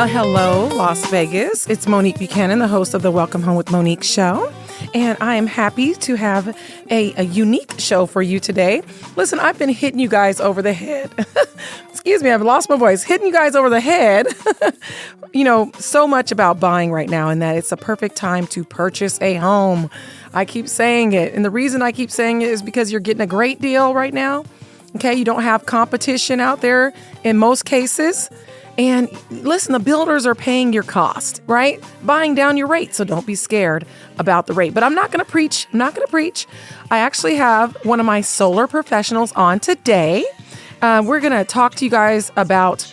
Well, hello, Las Vegas. It's Monique Buchanan, the host of the Welcome Home with Monique show. And I am happy to have a unique show for you today. Listen, I've been hitting you guys over the head. Excuse me, I've lost my voice. Hitting you guys over the head. So much about buying right now, and that it's a perfect time to purchase a home. I keep saying it. And the reason I keep saying it is because you're getting a great deal right now. Okay, you don't have competition out there in most cases. And listen, the builders are paying your cost, right? Buying down your rate. So don't be scared about the rate. But I'm not going to preach. I actually have one of my solar professionals on today. We're going to talk to you guys about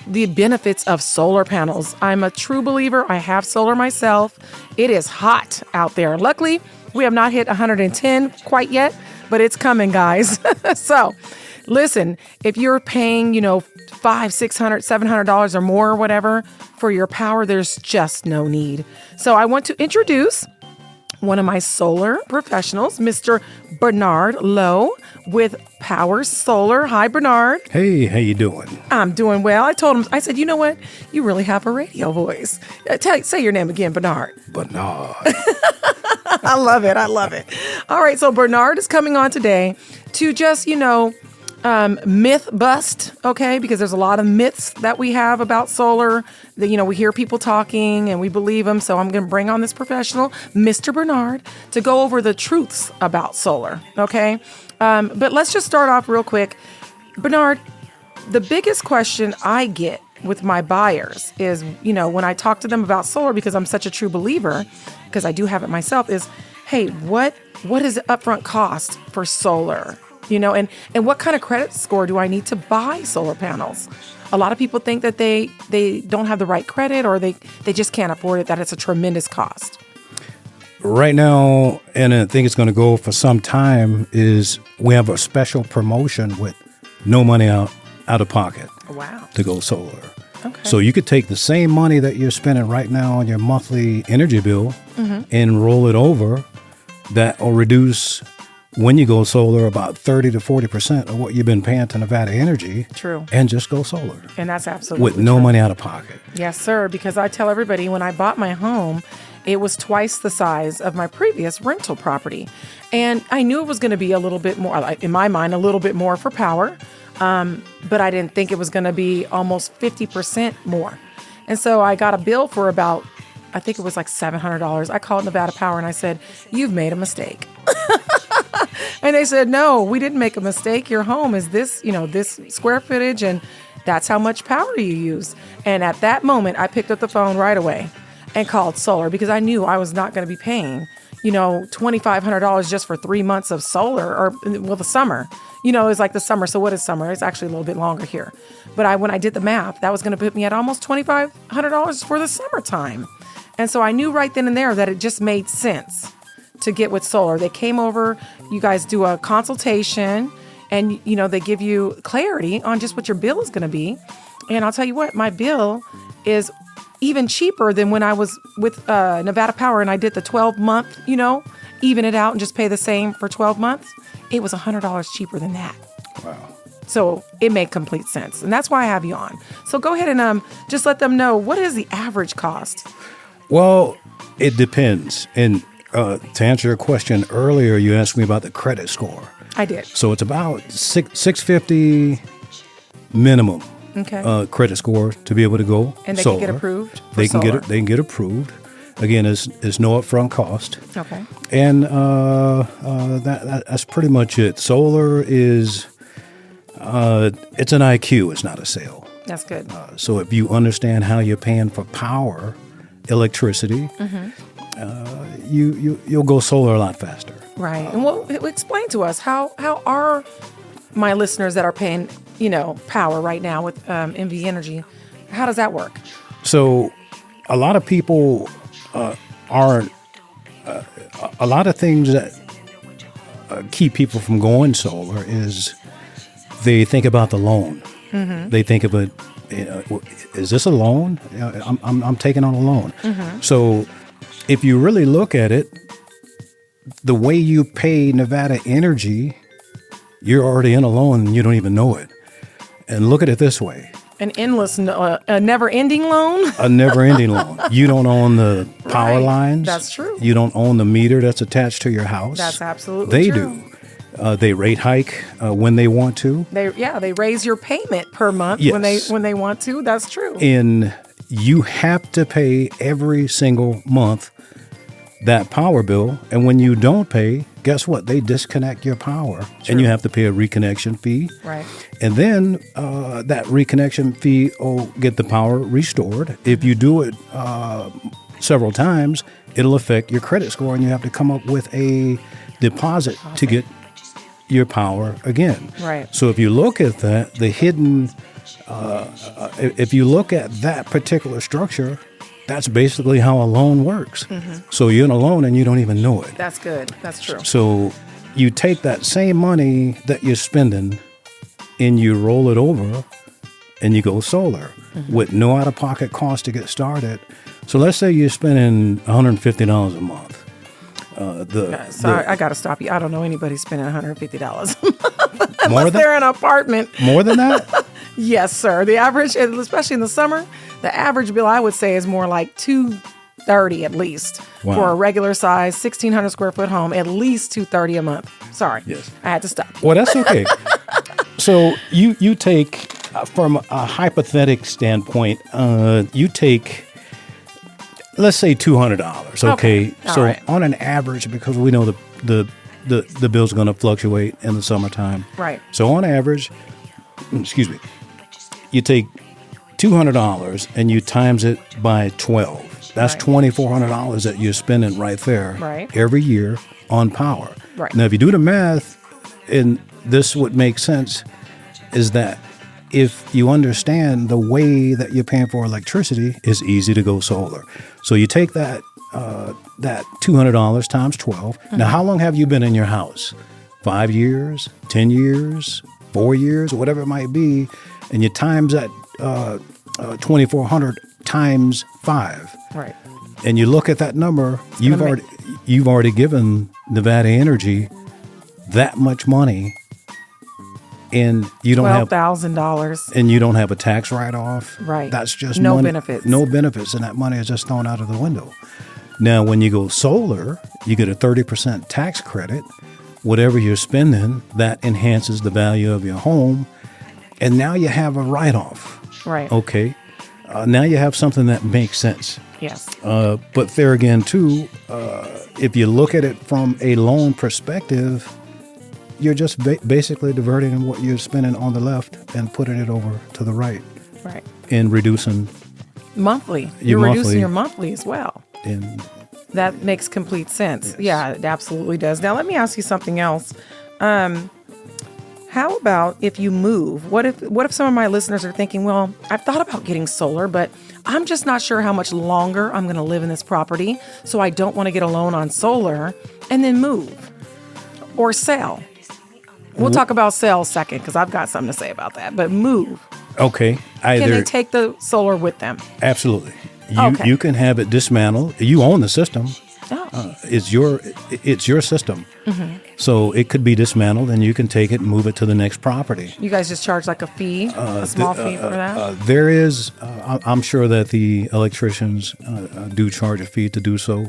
the benefits of solar panels. I'm a true believer. I have solar myself. It is hot out there. Luckily, we have not hit 110 quite yet, but it's coming, guys. So listen, if you're paying, $500, $600, $700 or more or whatever for your power, there's just no need. So I want to introduce one of my solar professionals, Mr. Bernard Lowe with Power Solar. Hi, Bernard. Hey, how you doing? I'm doing well. I told him, I said, you know what? You really have a radio voice. Say your name again, Bernard. Bernard. I love it. All right, so Bernard is coming on today to just, myth bust, okay? Because there's a lot of myths that we have about solar that, we hear people talking and we believe them. So I'm going to bring on this professional, Mr. Bernard, to go over the truths about solar, okay? But let's just start off real quick. Bernard, the biggest question I get with my buyers is, when I talk to them about solar, because I'm such a true believer, because I do have it myself, is, hey, what is the upfront cost for solar? And what kind of credit score do I need to buy solar panels? A lot of people think that they don't have the right credit or they just can't afford it, that it's a tremendous cost. Right now, and I think it's going to go for some time, is we have a special promotion with no money out of pocket. Wow. To go solar. Okay. So you could take the same money that you're spending right now on your monthly energy bill and roll it over. That will reduce, when you go solar, about 30 to 40% of what you've been paying to Nevada Energy. True. And just go solar. And that's absolutely with no money out of pocket. Yes, sir. Because I tell everybody, when I bought my home, it was twice the size of my previous rental property. And I knew it was going to be a little bit more, in my mind, a little bit more for power. But I didn't think it was going to be almost 50% more. And so I got a bill for about, I think it was like $700. I called Nevada Power and I said, you've made a mistake. And they said, no, we didn't make a mistake. Your home is this, this square footage, and that's how much power you use. And at that moment, I picked up the phone right away and called solar, because I knew I was not going to be paying, $2,500 just for 3 months of solar, or the summer. It's like the summer. So what is summer? It's actually a little bit longer here. But when I did the math, that was going to put me at almost $2,500 for the summertime. And so I knew right then and there that it just made sense to get with solar. They came over, you guys do a consultation, and, they give you clarity on just what your bill is going to be. And I'll tell you what, my bill is even cheaper than when I was with Nevada Power and I did the 12-month, even it out and just pay the same for 12 months. It was $100 cheaper than that. Wow. So it made complete sense. And that's why I have you on. So go ahead and just let them know, what is the average cost? Well, it depends. And to answer your question earlier, you asked me about the credit score. I did. So it's about 650 minimum. Okay. Credit score to be able to go and they solar. can get approved. They can get approved. Again, it's no upfront cost. Okay. And that's pretty much it. Solar is it's an IQ. It's not a sale. That's good. So if you understand how you're paying for power, electricity, you'll go solar a lot faster. Right. And explain to us how are my listeners that are paying power right now with MV Energy, how does that work? So a lot of people aren't, a lot of things that keep people from going solar is they think about the loan. Mm-hmm. They think of it, is this a loan? I'm taking on a loan. Mm-hmm. So if you really look at it, the way you pay Nevada Energy, you're already in a loan and you don't even know it. And look at it this way. An endless, a never-ending loan. A never-ending loan. You don't own the power Right. lines. That's true. You don't own the meter that's attached to your house. That's absolutely they true. do. They rate hike when they want to. They raise your payment per month Yes. when they want to. That's true. And you have to pay every single month that power bill. And when you don't pay, guess what? They disconnect your power, and you have to pay a reconnection fee. Right. And then that reconnection fee will get the power restored. If you do it several times, it'll affect your credit score, and you have to come up with a deposit to get your power again. Right. So if you look at that, the hidden, if you look at that particular structure, that's basically how a loan works. So you're in a loan and you don't even know it. That's good. That's true. So you take that same money that you're spending and you roll it over and you go solar with no out-of-pocket cost to get started. So let's say you're spending $150 a month. Sorry, I got to stop you. I don't know anybody spending $150 More unless than they're in an apartment. more than that? Yes, sir. The average, especially in the summer, the average bill I would say is more like $230 at least Wow. for a regular size 1,600 square foot home. At least $230 a month. Sorry, Yes. I had to stop. Well, that's okay. So you take, from a hypothetical standpoint, you take, let's say $200. Okay. All So right. on an average, because we know the bill's going to fluctuate in the summertime. Right. So on average, excuse me, you take $200 and you times it by 12. That's Right. $2,400 that you're spending right there Right. every year on power. Right. Now, if you do the math, and this would make sense, is that if you understand the way that you're paying for electricity, it's easy to go solar. So you take that $200 times 12. Now, how long have you been in your house? 5 years, 10 years, 4 years, whatever it might be, and you times that 2,400 times 5. Right. And you look at that number, you've already given Nevada Energy that much money, and you don't have $12,000. and you don't have a tax write-off. Right. That's just No money, benefits. No benefits, and that money is just thrown out of the window. Now, when you go solar, you get a 30% tax credit. Whatever you're spending, that enhances the value of your home, and now you have a write-off. Right. Okay. Now you have something that makes sense. Yes. But there again, too, if you look at it from a loan perspective, you're just basically diverting what you're spending on the left and putting it over to the right Right. and reducing Monthly. Your You're monthly. reducing your monthly as well. in. That makes complete sense. Yeah, it absolutely does. Now, let me ask you something else. How about if you move? What if some of my listeners are thinking, well, I've thought about getting solar, but I'm just not sure how much longer I'm going to live in this property, so I don't want to get a loan on solar and then move or sell. We'll talk about sell second because I've got something to say about that. But move. Okay. Can they take the solar with them? Absolutely. Okay. You can have it dismantled. You own the system. Oh. It's your system. Mm-hmm. So it could be dismantled, and you can take it and move it to the next property. You guys just charge like a fee, a small fee for that? There is, I'm sure that the electricians do charge a fee to do so.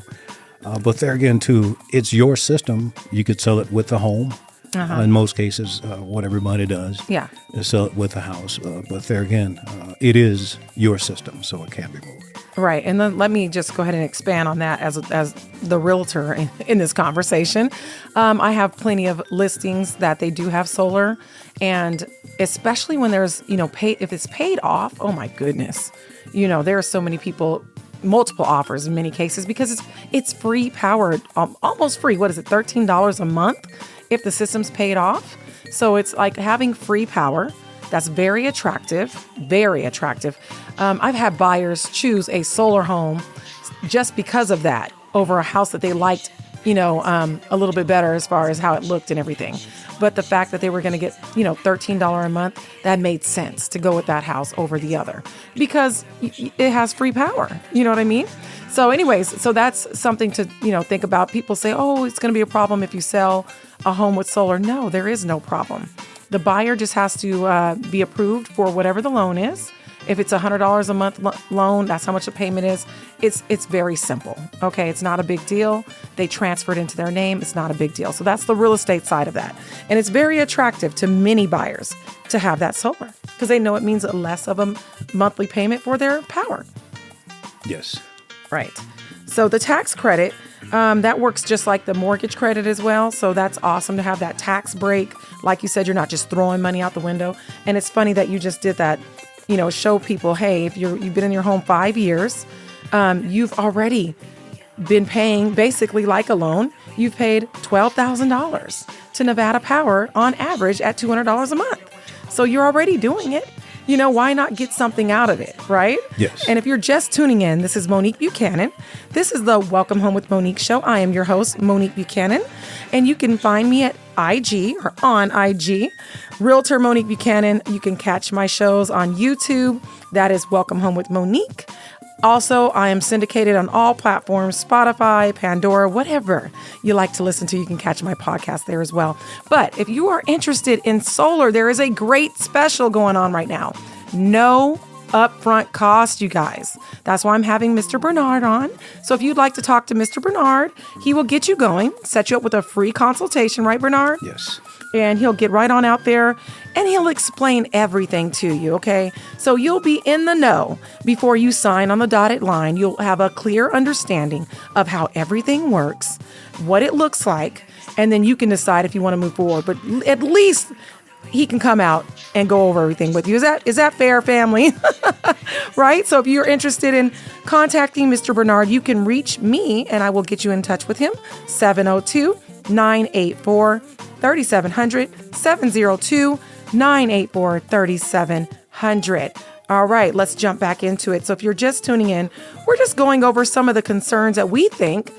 But there again, too, it's your system. You could sell it with the home. In most cases, what everybody does Yeah. is sell it with the house. But there again, it is your system, so it can be moved. Right. And then let me just go ahead and expand on that as the realtor in this conversation. I have plenty of listings that they do have solar. And especially when there's, if it's paid off, oh my goodness, there are so many people, multiple offers in many cases because it's free power, almost free. What is it? $13 a month if the system's paid off. So it's like having free power. That's very attractive, very attractive. I've had buyers choose a solar home just because of that over a house that they liked, a little bit better as far as how it looked and everything. But the fact that they were going to get, $13 a month, that made sense to go with that house over the other because it has free power. You know what I mean? So anyways, so that's something to, think about. People say, oh, it's going to be a problem if you sell a home with solar. No, there is no problem. The buyer just has to be approved for whatever the loan is. If it's $100 a month loan, that's how much the payment is. It's very simple. Okay, it's not a big deal. They transfer it into their name. It's not a big deal. So that's the real estate side of that. And it's very attractive to many buyers to have that solar because they know it means less of a monthly payment for their power. Yes. Right. So the tax credit, that works just like the mortgage credit as well. So that's awesome to have that tax break. Like you said, you're not just throwing money out the window. And it's funny that you just did that. Show people, hey, if you've been in your home 5 years, you've already been paying basically like a loan. You've paid $12,000 to Nevada Power on average at $200 a month. So you're already doing it. Why not get something out of it, right? Yes. And if you're just tuning in, this is Monique Buchanan. This is the Welcome Home with Monique show. I am your host, Monique Buchanan. And you can find me at IG or on IG, Realtor Monique Buchanan. You can catch my shows on YouTube. That is Welcome Home with Monique. Also, I am syndicated on all platforms, Spotify, Pandora, whatever you like to listen to. You can catch my podcast there as well. But if you are interested in solar, there is a great special going on right now. No upfront cost, you guys. That's why I'm having Mr. Bernard on. So if you'd like to talk to Mr. Bernard, he will get you going, set you up with a free consultation, right, Bernard? Yes. And he'll get right on out there and he'll explain everything to you, okay? So you'll be in the know before you sign on the dotted line. You'll have a clear understanding of how everything works, what it looks like, and then you can decide if you want to move forward. But at least he can come out and go over everything with you. Is that fair, family? Right? So if you're interested in contacting Mr. Bernard, you can reach me and I will get you in touch with him. 702-984-3700, 702-984-3700. All right, let's jump back into it. So if you're just tuning in, we're just going over some of the concerns that we think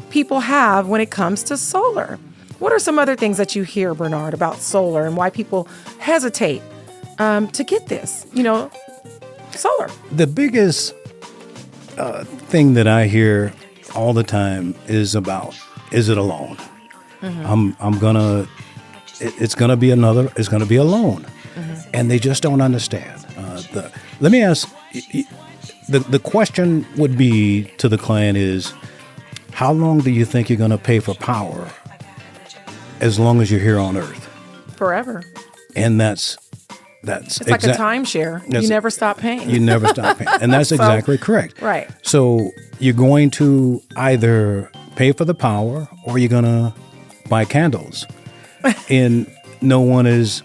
people have when it comes to solar. What are some other things that you hear, Bernard, about solar and why people hesitate to get this, solar? The biggest thing that I hear all the time is about, is it a loan? Mm-hmm. It's going to be a loan. Mm-hmm. And they just don't understand. Let me ask, the question would be to the client is, how long do you think you're going to pay for power as long as you're here on Earth? Forever. And it's like a timeshare. You never stop paying. You never stop paying. And that's exactly correct. Right. So you're going to either pay for the power or you're going to buy candles. And no one is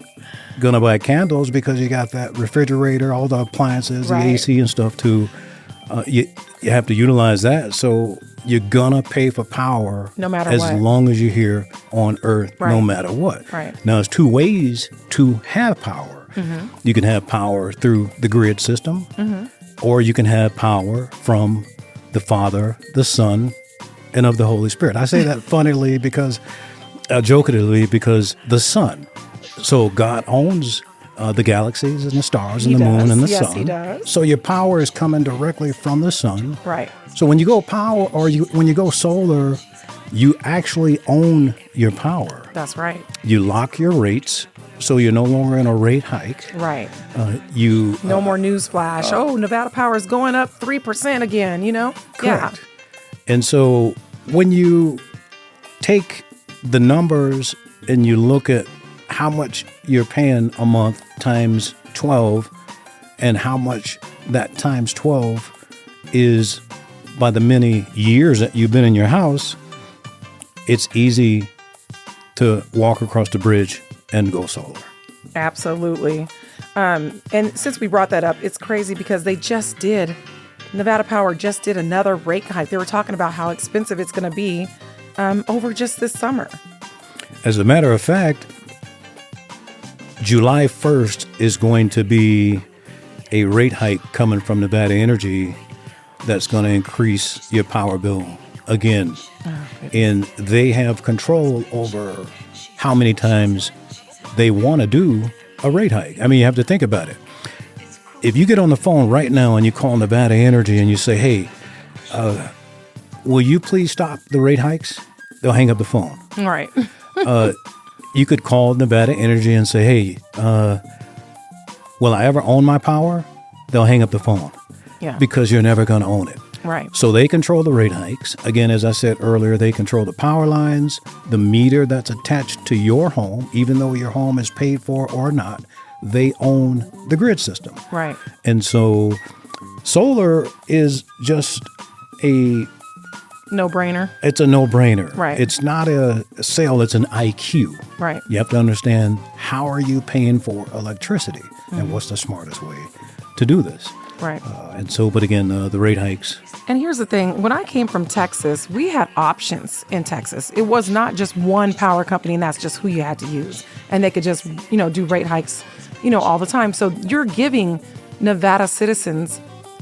going to buy candles because you got that refrigerator, all the appliances, right, the AC and stuff too. You have to utilize that. So you're going to pay for power no matter as what, long as you're here on Earth, right, no matter what. Right. Now, there's two ways to have power. Mm-hmm. You can have power through the grid system, mm-hmm, or you can have power from the Father, the Son, and of the Holy Spirit. I say that funnily because, jokingly, because the Son. So God owns the galaxies and the stars and the moon and the sun. Yes, he does. So your power is coming directly from the sun. Right. So when you go power or when you go solar, you actually own your power. That's right. You lock your rates, so you're no longer in a rate hike. Right. No more news flash. Nevada Power is going up 3% again, Correct. Yeah. And so when you take the numbers and you look at how much you're paying a month times 12 and how much that times 12 is by the many years that you've been in your house, it's easy to walk across the bridge and go solar. Absolutely. And since we brought that up, it's crazy because Nevada Power just did another rate hike. They were talking about how expensive it's going to be over just this summer. As a matter of fact, July 1st is going to be a rate hike coming from Nevada Energy that's going to increase your power bill again. And they have control over how many times they want to do a rate hike. I mean, you have to think about it. If you get on the phone right now and you call Nevada Energy and you say, hey, will you please stop the rate hikes? They'll hang up the phone. Right. you could call Nevada Energy and say, hey, will I ever own my power? They'll hang up the phone. Yeah. Because you're never going to own it. Right. So they control the rate hikes. Again, as I said earlier, they control the power lines, the meter that's attached to your home, even though your home is paid for or not, they own the grid system. Right. And so solar is just no-brainer. It's a no-brainer. Right. It's not a sale, it's an IQ. Right. You have to understand, how are you paying for electricity and what's the smartest way to do this? Right. But again, the rate hikes. And here's the thing. When I came from Texas, we had options in Texas. It was not just one power company, and that's just who you had to use. And they could just, do rate hikes, all the time. So you're giving Nevada citizens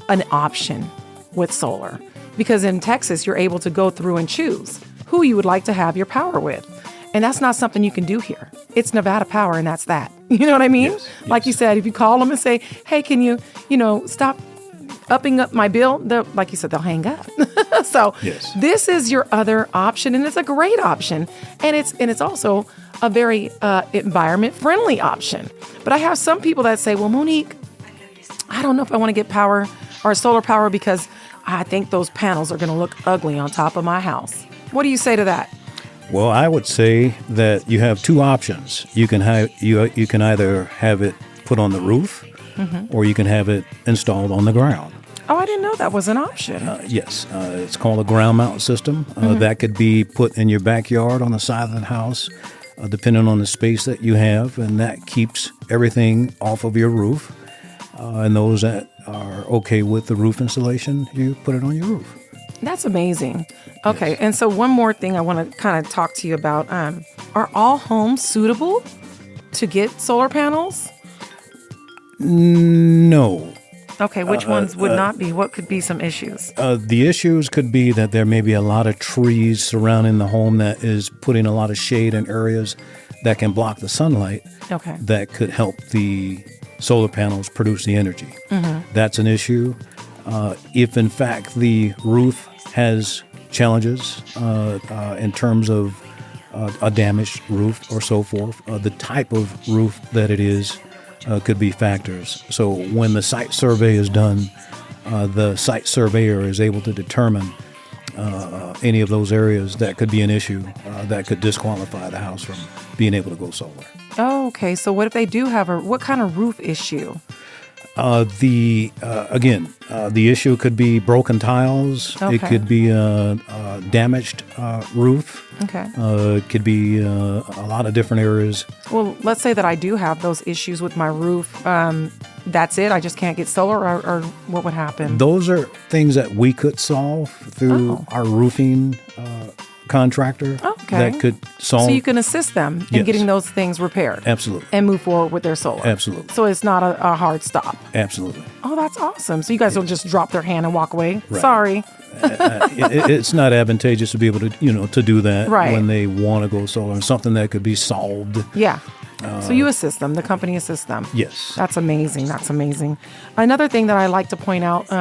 an option with solar. Because in Texas, you're able to go through and choose who you would like to have your power with. And that's not something you can do here. It's Nevada Power, and that's that. You know what I mean? Yes, like you said, if you call them and say, hey, can you, stop upping up my bill? Like you said, they'll hang up. So This is your other option, and it's a great option. And it's also a very environment-friendly option. But I have some people that say, well, Monique, I don't know if I want to get power or solar power because I think those panels are going to look ugly on top of my house. What do you say to that? Well, I would say that you have two options. You can either have it put on the roof, or you can have it installed on the ground. Oh, I didn't know that was an option. Yes, it's called a ground mount system. That could be put in your backyard on the side of the house, depending on the space that you have, and that keeps everything off of your roof. And those that are okay with the roof installation, you put it on your roof. That's amazing. Okay, and so one more thing I want to kind of talk to you about. Are all homes suitable to get solar panels? No. Okay, which ones would not be? What could be some issues? The issues could be that there may be a lot of trees surrounding the home that is putting a lot of shade in areas that can block the sunlight. Okay. That could help the solar panels produce the energy. That's an issue. If in fact the roof has challenges in terms of a damaged roof or so forth, the type of roof that it is could be factors. So when the site survey is done, the site surveyor is able to determine any of those areas that could be an issue that could disqualify the house from being able to go solar. Oh, okay. So what if they do have what kind of roof issue? The issue could be broken tiles. Okay. It could be a damaged roof. Okay. It could be a lot of different areas. Well, let's say that I do have those issues with my roof. That's it? I just can't get solar, or what would happen? Those are things that we could solve through our roofing contractor. Okay. That could solve. So you can assist them in getting those things repaired. Absolutely. And move forward with their solar. Absolutely. So it's not a hard stop. Absolutely. Oh, that's awesome. So you guys will just drop their hand and walk away? Right. Sorry. It's not advantageous to be able to, to do that Right. when they want to go solar, and something that could be solved. Yeah. So you assist them. The company assists them. Yes. That's amazing. That's amazing. Another thing that I like to point out,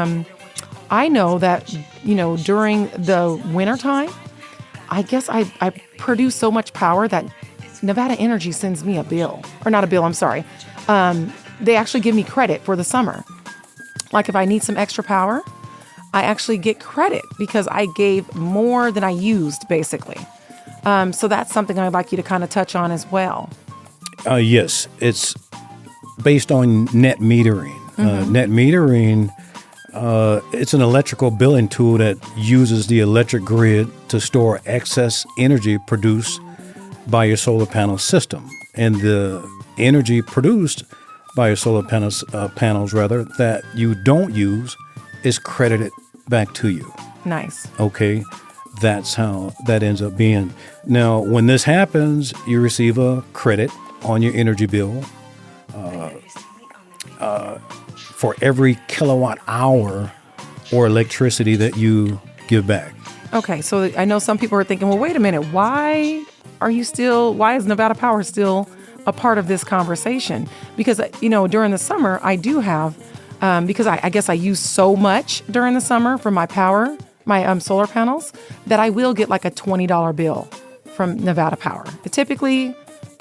I know that, during the wintertime, I guess I produce so much power that Nevada Energy sends me a bill. Or not a bill, I'm sorry. They actually give me credit for the summer. Like if I need some extra power, I actually get credit because I gave more than I used, basically. So that's something I'd like you to kind of touch on as well. Yes, it's based on net metering. Net metering, it's an electrical billing tool that uses the electric grid to store excess energy produced by your solar panel system. And the energy produced by your solar panels that you don't use is credited back to you. Nice. Okay, that's how that ends up being. Now, when this happens, you receive a credit on your energy bill for every kilowatt hour or electricity that you give back. Okay, so I know some people are thinking, well, wait a minute, why is Nevada Power still a part of this conversation? Because, during the summer, I do have, because I guess I use so much during the summer for my power, my solar panels, that I will get like a $20 bill from Nevada Power. Typically,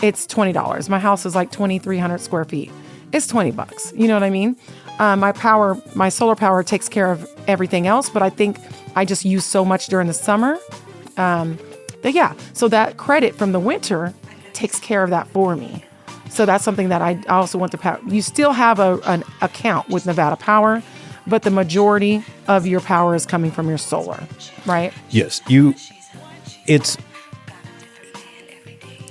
it's $20. My house is like 2,300 square feet. It's $20. You know what I mean? My solar power takes care of everything else, but I think I just use so much during the summer. So that credit from the winter takes care of that for me. So that's something that I also want to power. You still have an account with Nevada Power, but the majority of your power is coming from your solar, right? Yes,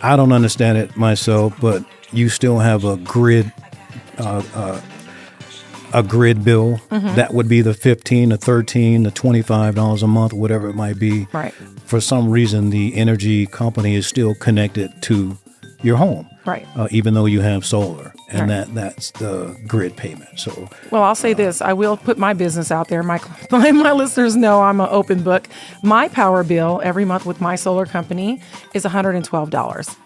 I don't understand it myself, but you still have a grid bill. That would be the $15, the $13, the $25 a month, whatever it might be. Right. For some reason, the energy company is still connected to your home. Right. Even though you have solar, and that's the grid payment. So, well, I'll say this: I will put my business out there. My listeners know I'm an open book. My power bill every month with my solar company is $112,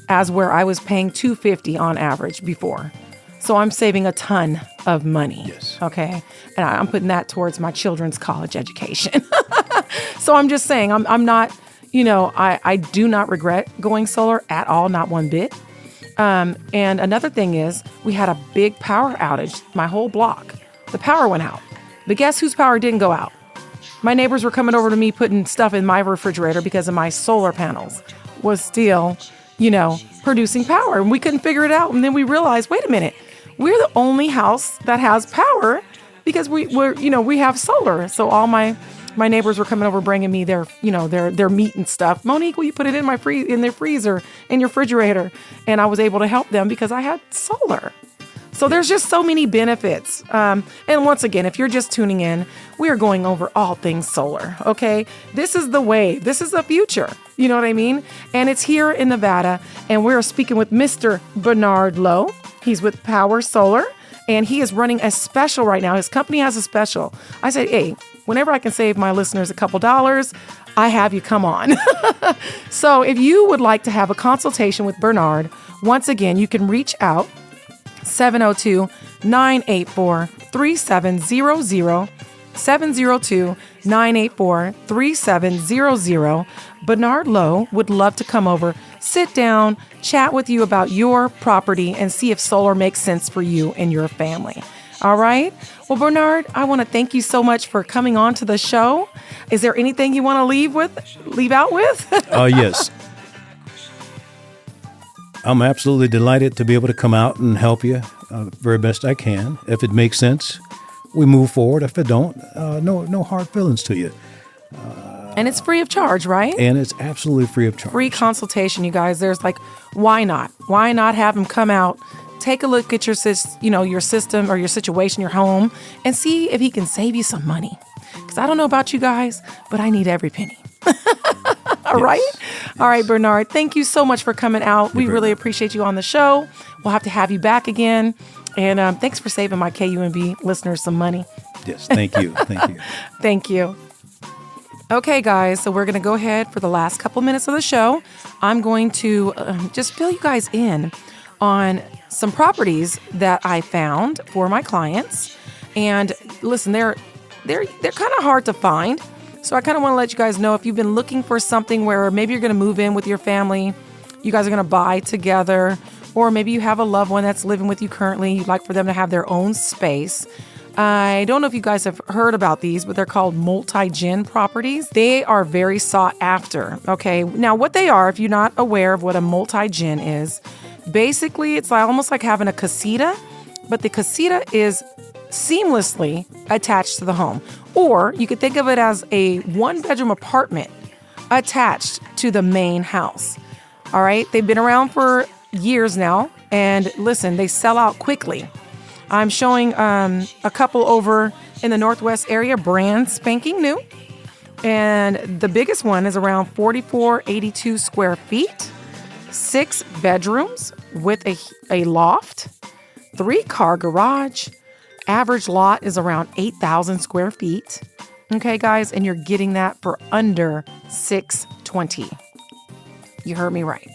as where I was paying $250 on average before. So I'm saving a ton of money. Yes. Okay. And I'm putting that towards my children's college education. So I'm just saying, I'm not, I do not regret going solar at all, not one bit. And another thing is we had a big power outage, my whole block. The power went out. But guess whose power didn't go out? My neighbors were coming over to me putting stuff in my refrigerator because of my solar panels was still, producing power. And we couldn't figure it out. And then we realized, wait a minute, we're the only house that has power because we have solar. So all my neighbors were coming over bringing me their meat and stuff. Monique, will you put it in in their freezer, in your refrigerator? And I was able to help them because I had solar. So there's just so many benefits. And once again, if you're just tuning in, we are going over all things solar, okay? This is the wave. This is the future. You know what I mean? And it's here in Nevada. And we're speaking with Mr. Bernard Lowe. He's with Power Solar. And he is running a special right now. His company has a special. I said, hey, whenever I can save my listeners a couple dollars, I have you come on. So if you would like to have a consultation with Bernard, once again, you can reach out 702-984-3700, 702-984-3700. Bernard Lowe would love to come over, sit down, chat with you about your property and see if solar makes sense for you and your family. All right. Well, Bernard, I want to thank you so much for coming on to the show. Is there anything you want to leave out with? Yes. I'm absolutely delighted to be able to come out and help you very best I can. If it makes sense, we move forward. If it don't, no hard feelings to you. And it's free of charge, right? And it's absolutely free of charge. Free consultation, you guys. There's why not? Why not have him come out, take a look at your system or your situation, your home, and see if he can save you some money. Because I don't know about you guys, but I need every penny. All right? All right, Bernard, thank you so much for coming out. We really appreciate you on the show. We'll have to have you back again. And thanks for saving my KUNB listeners some money. Yes, thank you. Thank you. Thank you. Okay, guys, so we're going to go ahead for the last couple minutes of the show. I'm going to just fill you guys in on some properties that I found for my clients. And listen, they're kind of hard to find. So I kind of want to let you guys know if you've been looking for something where maybe you're going to move in with your family, you guys are going to buy together, or maybe you have a loved one that's living with you currently, you'd like for them to have their own space. I don't know if you guys have heard about these, but they're called multi-gen properties. They are very sought after. Okay. Now what they are, if you're not aware of what a multi-gen is, basically it's almost like having a casita, but the casita is seamlessly attached to the home. Or you could think of it as a one-bedroom apartment attached to the main house. All right. They've been around for years now. And listen, they sell out quickly. I'm showing a couple over in the Northwest area, brand spanking new. And the biggest one is around 4,482 square feet, 6 bedrooms with a loft, 3-car garage. Average lot is around 8,000 square feet. Okay, guys, and you're getting that for under $620. You heard me right.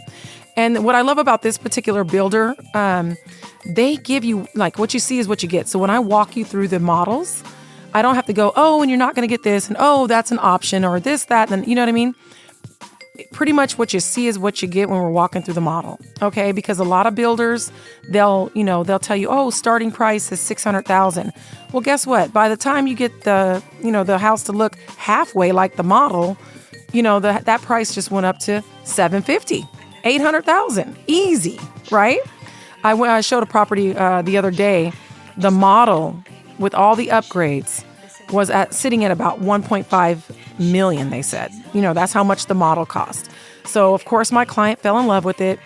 And what I love about this particular builder, they give you, what you see is what you get. So when I walk you through the models, I don't have to go, oh, and you're not going to get this, and oh, that's an option, or this, that, and you know what I mean? pretty much what you see is what you get when we're walking through the model. Okay. Because a lot of builders, they'll tell you, oh, starting price is $600,000. Well, guess what? By the time you get the house to look halfway like the model, that price just went up to $750,000, $800,000. Easy, right? I showed a property the other day. The model with all the upgrades was sitting at about 1.5 million, they said. That's how much the model cost. So, of course, my client fell in love with it.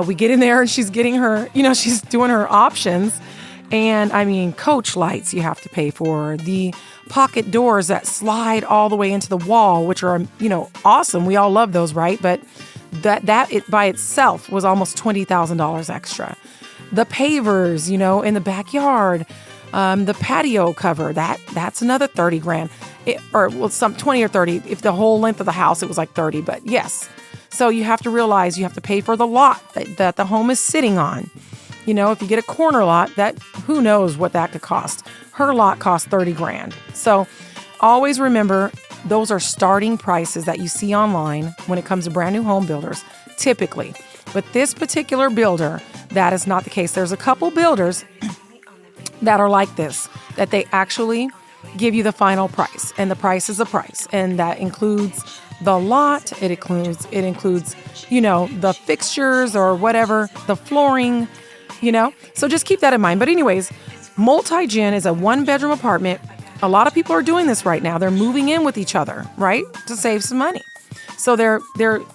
We get in there and she's getting her, she's doing her options. And I mean, coach lights you have to pay for, the pocket doors that slide all the way into the wall, which are, awesome. We all love those, right? But that it by itself was almost $20,000 extra. The pavers, in the backyard, the patio cover, that's another $30,000, some 20 or 30. If the whole length of the house, it was like 30, but yes. So you have to realize you have to pay for the lot that the home is sitting on. If you get a corner lot, that who knows what that could cost. Her lot cost $30,000. So always remember, those are starting prices that you see online when it comes to brand new home builders, typically. But this particular builder, that is not the case. There's a couple builders that are like this, that they actually give you the final price, and the price is the price, and that includes the lot. It includes the fixtures or whatever, the flooring, So just keep that in mind. But anyways, multi-gen is a 1-bedroom apartment. A lot of people are doing this right now. They're moving in with each other, right, to save some money. So they're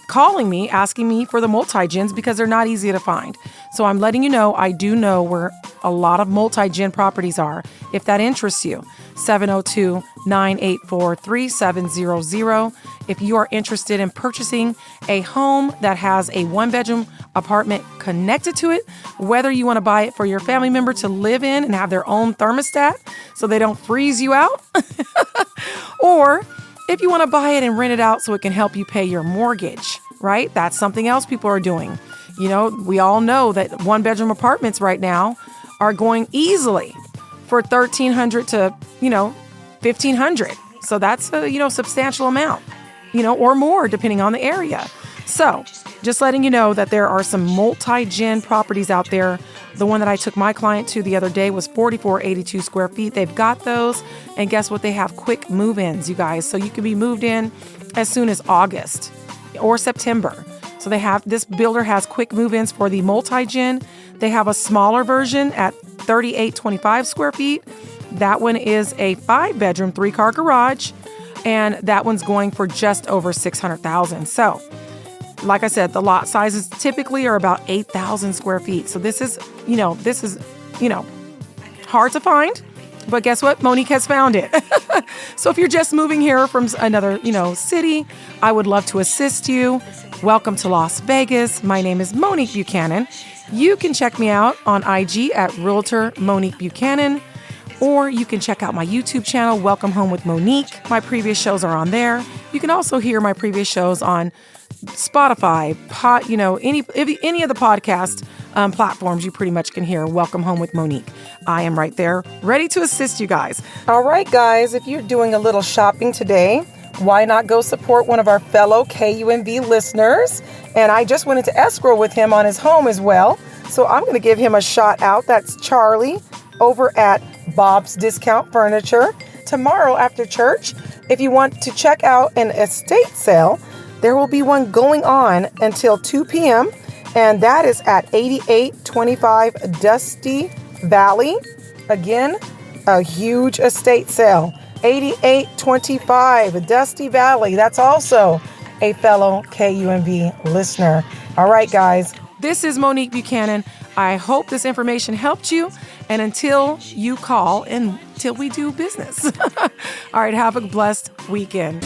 calling me, asking me for the multi-gens because they're not easy to find. So I'm letting you know, I do know where a lot of multi-gen properties are. If that interests you, 702-984-3700. If you are interested in purchasing a home that has a 1-bedroom apartment connected to it, whether you want to buy it for your family member to live in and have their own thermostat so they don't freeze you out, or if you want to buy it and rent it out so it can help you pay your mortgage, right? That's something else people are doing. We all know that 1-bedroom apartments right now are going easily for $1,300 to, $1,500. So that's a, substantial amount, or more depending on the area. So just letting you know that there are some multi-gen properties out there. The one that I took my client to the other day was 4482 square feet. They've got those. And guess what? They have quick move-ins, you guys. So you can be moved in as soon as August or September. So this builder has quick move-ins for the multi-gen. They have a smaller version at 3825 square feet. That one is a 5-bedroom, 3-car garage. And that one's going for just over $600,000. So like I said, the lot sizes typically are about 8,000 square feet. So this is hard to find, but guess what? Monique has found it. So if you're just moving here from another, city, I would love to assist you. Welcome to Las Vegas. My name is Monique Buchanan. You can check me out on IG at Realtor Monique Buchanan, or you can check out my YouTube channel, Welcome Home with Monique. My previous shows are on there. You can also hear my previous shows on Spotify, any of the podcast platforms. You pretty much can hear Welcome Home with Monique. I am right there, ready to assist you guys. All right, guys, if you're doing a little shopping today, why not go support one of our fellow KUNV listeners? And I just went into escrow with him on his home as well. So I'm going to give him a shout out. That's Charlie over at Bob's Discount Furniture. Tomorrow after church, if you want to check out an estate sale, there will be one going on until 2 p.m., and that is at 8825 Dusty Valley. Again, a huge estate sale. 8825 Dusty Valley. That's also a fellow KUNV listener. All right, guys. This is Monique Buchanan. I hope this information helped you. And until you call and until we do business. All right, have a blessed weekend.